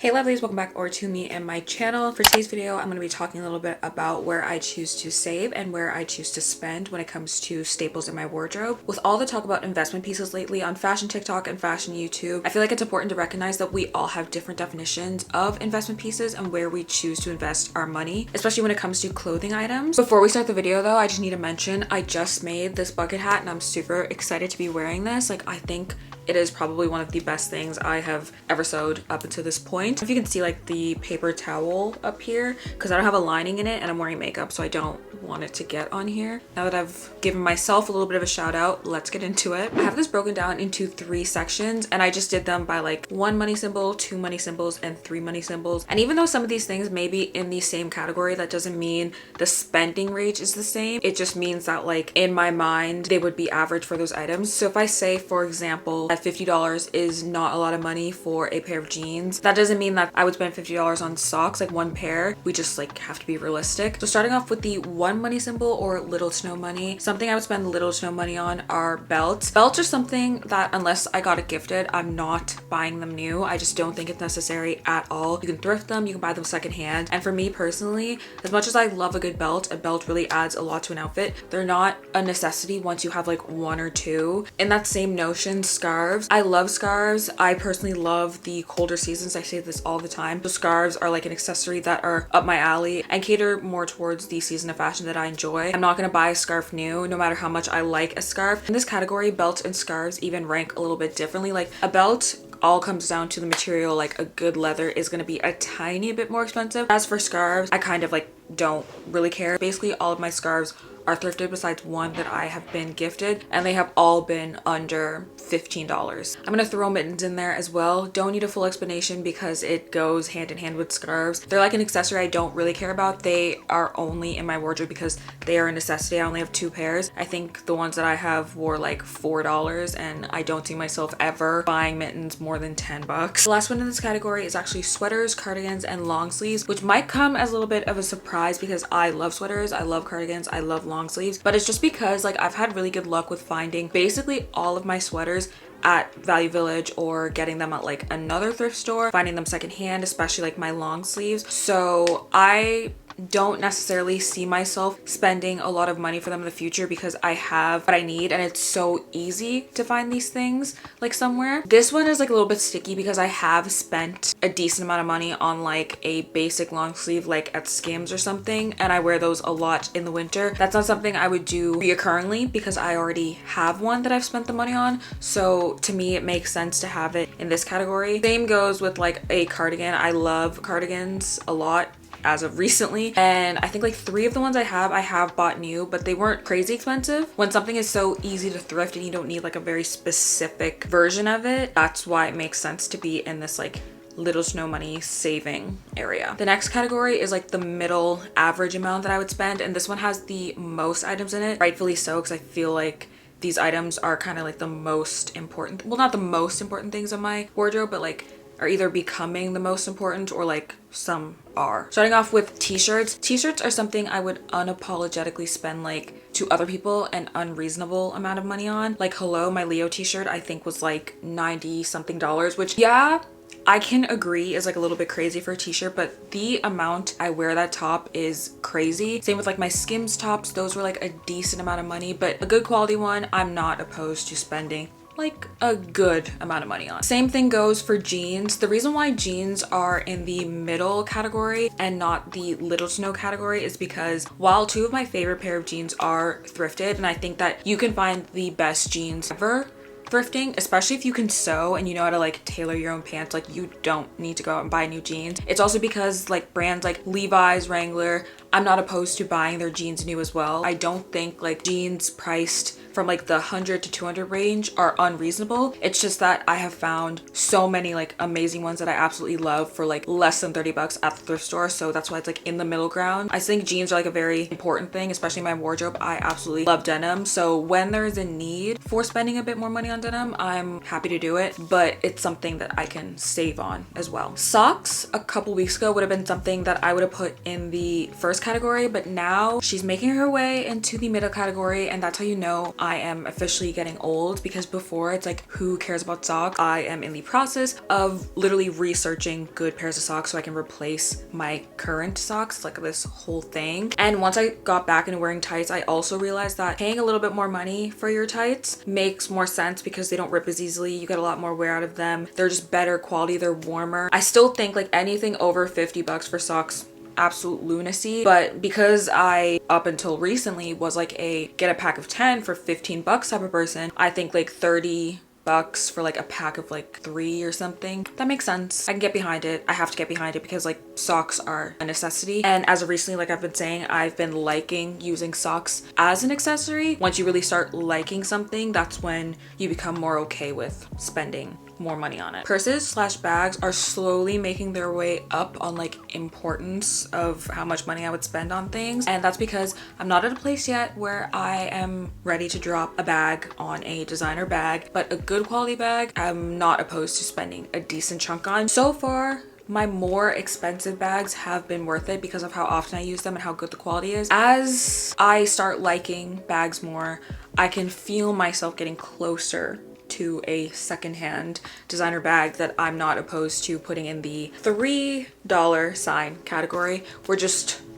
Hey lovelies, welcome back over to me and my channel. For today's video, I'm going to be talking a little bit about where I choose to save and where I choose to spend when it comes to staples in my wardrobe. With all the talk about investment pieces lately on fashion TikTok and fashion YouTube, I feel like it's important to recognize that we all have different definitions of investment pieces and where we choose to invest our money, especially when it comes to clothing items. Before we start the video though, I just need to mention I just made this bucket hat and I'm super excited to be wearing this. Like, I think it is probably one of the best things I have ever sewed up until this point. If you can see like the paper towel up here, because I don't have a lining in it and I'm wearing makeup, so I don't want it to get on here. Now that I've given myself a little bit of a shout out, let's get into it. I have this broken down into 3 sections and I just did them by like 1 money symbol, 2 money symbols, and 3 money symbols. And even though some of these things may be in the same category, that doesn't mean the spending range is the same. It just means that like in my mind, they would be average for those items. So if I say, for example, that $50 is not a lot of money for a pair of jeans, that doesn't mean that I would spend $50 on socks, like 1 pair. We just like have to be realistic. So starting off with the 1 money symbol or little to no money, something I would spend little to no money on are belts. Belts are something that unless I got it gifted, I'm not buying them new. I just don't think it's necessary at all. You can thrift them, you can buy them secondhand. And for me personally, as much as I love a good belt, a belt really adds a lot to an outfit. They're not a necessity once you have like 1 or 2. In that same notion, scarves. I love scarves. I personally love the colder seasons. I say this all the time. So scarves are like an accessory that are up my alley and cater more towards the season of fashion that I enjoy. I'm not gonna buy a scarf new, no matter how much I like a scarf. In this category, belts and scarves even rank a little bit differently. Like a belt all comes down to the material. Like a good leather is going to be a tiny bit more expensive. As for scarves, I kind of like don't really care. Basically all of my scarves are thrifted besides 1 that I have been gifted, and they have all been under $15. I'm gonna throw mittens in there as well. Don't need a full explanation because it goes hand in hand with scarves. They're like an accessory I don't really care about. They are only in my wardrobe because they are a necessity. I only have 2 pairs. I think the ones that I have were like $4 and I don't see myself ever buying mittens more than 10 bucks. The last one in this category is actually sweaters, cardigans, and long sleeves, which might come as a little bit of a surprise because I love sweaters, I love cardigans, I love long sleeves, but it's just because like I've had really good luck with finding basically all of my sweaters at Value Village or getting them at like another thrift store, finding them secondhand, especially like my long sleeves. So I don't necessarily see myself spending a lot of money for them in the future because I have what I need and it's so easy to find these things like somewhere. This one is like a little bit sticky because I have spent a decent amount of money on like a basic long sleeve like at Skims or something, and I wear those a lot in the winter. That's not something I would do reoccurringly because I already have one that I've spent the money on. So to me it makes sense to have it in this category. Same goes with like a cardigan. I love cardigans a lot as of recently, and I think like 3 of the ones I have bought new, but they weren't crazy expensive. When something is so easy to thrift and you don't need like a very specific version of it, that's why it makes sense to be in this like little to no money saving area. The next category is like the middle average amount that I would spend, and this one has the most items in it, rightfully so, because I feel like these items are kind of like the most important, well, not the most important things in my wardrobe, but like are either becoming the most important or like some are. Starting off with t-shirts. T-shirts are something I would unapologetically spend like to other people an unreasonable amount of money on. Like hello, my Leo t-shirt I think was like 90 something dollars, which yeah, I can agree is like a little bit crazy for a t-shirt, but the amount I wear that top is crazy. Same with like my Skims tops. Those were like a decent amount of money, but a good quality one I'm not opposed to spending like a good amount of money on. Same thing goes for jeans. The reason why jeans are in the middle category and not the little to no category is because while 2 of my favorite pair of jeans are thrifted, and I think that you can find the best jeans ever thrifting, especially if you can sew and you know how to like tailor your own pants. Like you don't need to go out and buy new jeans. It's also because like brands like Levi's, Wrangler, I'm not opposed to buying their jeans new as well. I don't think like jeans priced from like the 100 to 200 range are unreasonable. It's just that I have found so many like amazing ones that I absolutely love for like less than 30 bucks at the thrift store. So that's why it's like in the middle ground. I think jeans are like a very important thing, especially in my wardrobe. I absolutely love denim. So when there is a need for spending a bit more money on denim, I'm happy to do it, but it's something that I can save on as well. Socks a couple weeks ago would have been something that I would have put in the first category, but now she's making her way into the middle category, and that's how you know I am officially getting old, because before it's like, who cares about socks? I am in the process of literally researching good pairs of socks so I can replace my current socks, like this whole thing. And once I got back into wearing tights, I also realized that paying a little bit more money for your tights makes more sense because they don't rip as easily. You get a lot more wear out of them. They're just better quality. They're warmer. I still think like anything over 50 bucks for socks, absolute lunacy. But because I up until recently was like a get a pack of 10 for 15 bucks type of person, I think like 30 bucks for like a pack of like 3 or something, that makes sense. I can get behind it. I have to get behind it because like socks are a necessity. And as of recently, like I've been saying, I've been liking using socks as an accessory. Once you really start liking something, that's when you become more okay with spending more money on it. Purses slash bags are slowly making their way up on like importance of how much money I would spend on things. And that's because I'm not at a place yet where I am ready to drop a bag on a designer bag, but a good quality bag I'm not opposed to spending a decent chunk on. So far, my more expensive bags have been worth it because of how often I use them and how good the quality is. As I start liking bags more, I can feel myself getting closer to a secondhand designer bag that I'm not opposed to putting in the $3 sign category.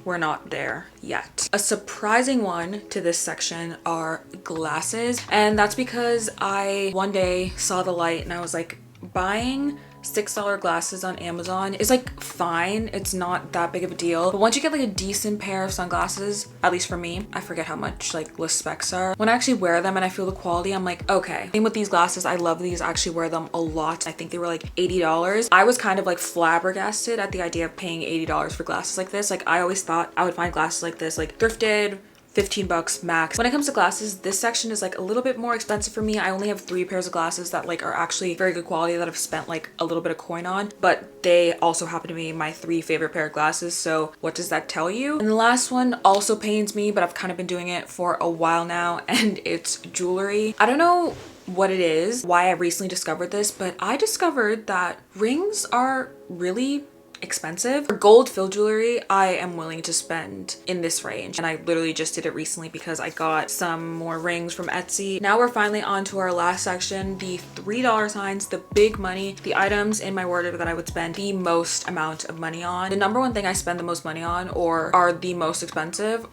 We're not there yet. A surprising one to this section are glasses. And that's because I one day saw the light and I was like, buying $6 glasses on Amazon is like fine. It's not that big of a deal. But once you get like a decent pair of sunglasses, at least for me, I forget how much like the specs are. When I actually wear them and I feel the quality, I'm like, okay. Same with these glasses. I love these. I actually wear them a lot. I think they were like $80. I was kind of like flabbergasted at the idea of paying $80 for glasses like this. Like I always thought I would find glasses like this, like thrifted, 15 bucks max. When it comes to glasses, this section is like a little bit more expensive for me. I only have 3 pairs of glasses that like are actually very good quality that I've spent like a little bit of coin on, but they also happen to be my 3 favorite pair of glasses. So what does that tell you? And the last one also pains me, but I've kind of been doing it for a while now, and it's jewelry. I don't know what it is, why I recently discovered this, but I discovered that rings are really expensive. For gold filled jewelry, I am willing to spend in this range, and I literally just did it recently because I got some more rings from Etsy. Now we're finally on to our last section, the $3 signs, the big money, the items in my wardrobe that I would spend the most amount of money on. The number one thing I spend the most money on, or are the most expensive,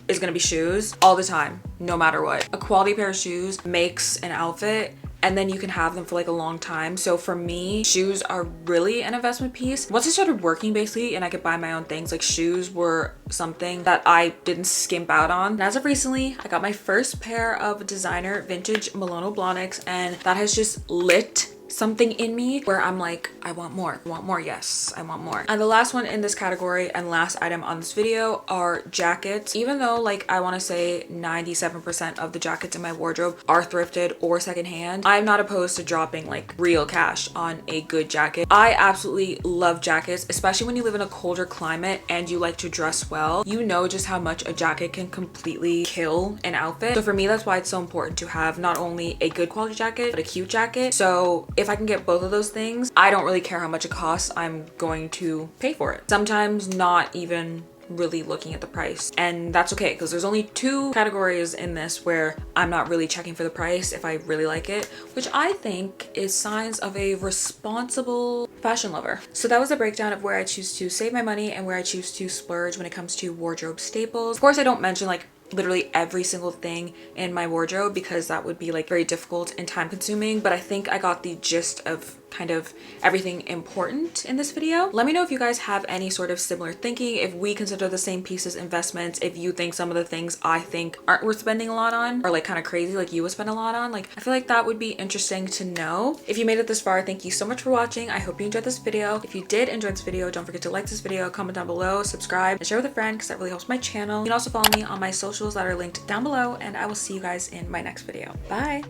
is gonna be shoes all the time, no matter what. A quality pair of shoes makes an outfit, and then you can have them for like a long time. So for me, shoes are really an investment piece. Once I started working basically and I could buy my own things, like shoes were something that I didn't skimp out on. And as of recently, I got my first pair of designer vintage Milano Blahniks, and that has just lit something in me where I'm like, I want more, yes, I want more. And the last one in this category and last item on this video are jackets. Even though like I want to say 97% of the jackets in my wardrobe are thrifted or secondhand, I'm not opposed to dropping like real cash on a good jacket. I absolutely love jackets, especially when you live in a colder climate and you like to dress well. You know just how much a jacket can completely kill an outfit. So for me, that's why it's so important to have not only a good quality jacket, but a cute jacket. So if I can get both of those things, I don't really care how much it costs. I'm going to pay for it. Sometimes not even really looking at the price, and that's okay because there's only 2 categories in this where I'm not really checking for the price if I really like it, which I think is signs of a responsible fashion lover. So that was a breakdown of where I choose to save my money and where I choose to splurge when it comes to wardrobe staples. Of course, I don't mention like literally every single thing in my wardrobe because that would be like very difficult and time consuming, but I think I got the gist of kind of everything important in this video. Let me know if you guys have any sort of similar thinking, if we consider the same pieces investments, if you think some of the things I think aren't worth spending a lot on or like kind of crazy like you would spend a lot on. Like I feel like that would be interesting to know. If you made it this far, thank you so much for watching. I hope you enjoyed this video. If you did enjoy this video, don't forget to like this video, comment down below, subscribe, and share with a friend because that really helps my channel. You can also follow me on my socials that are linked down below, and I will see you guys in my next video. Bye.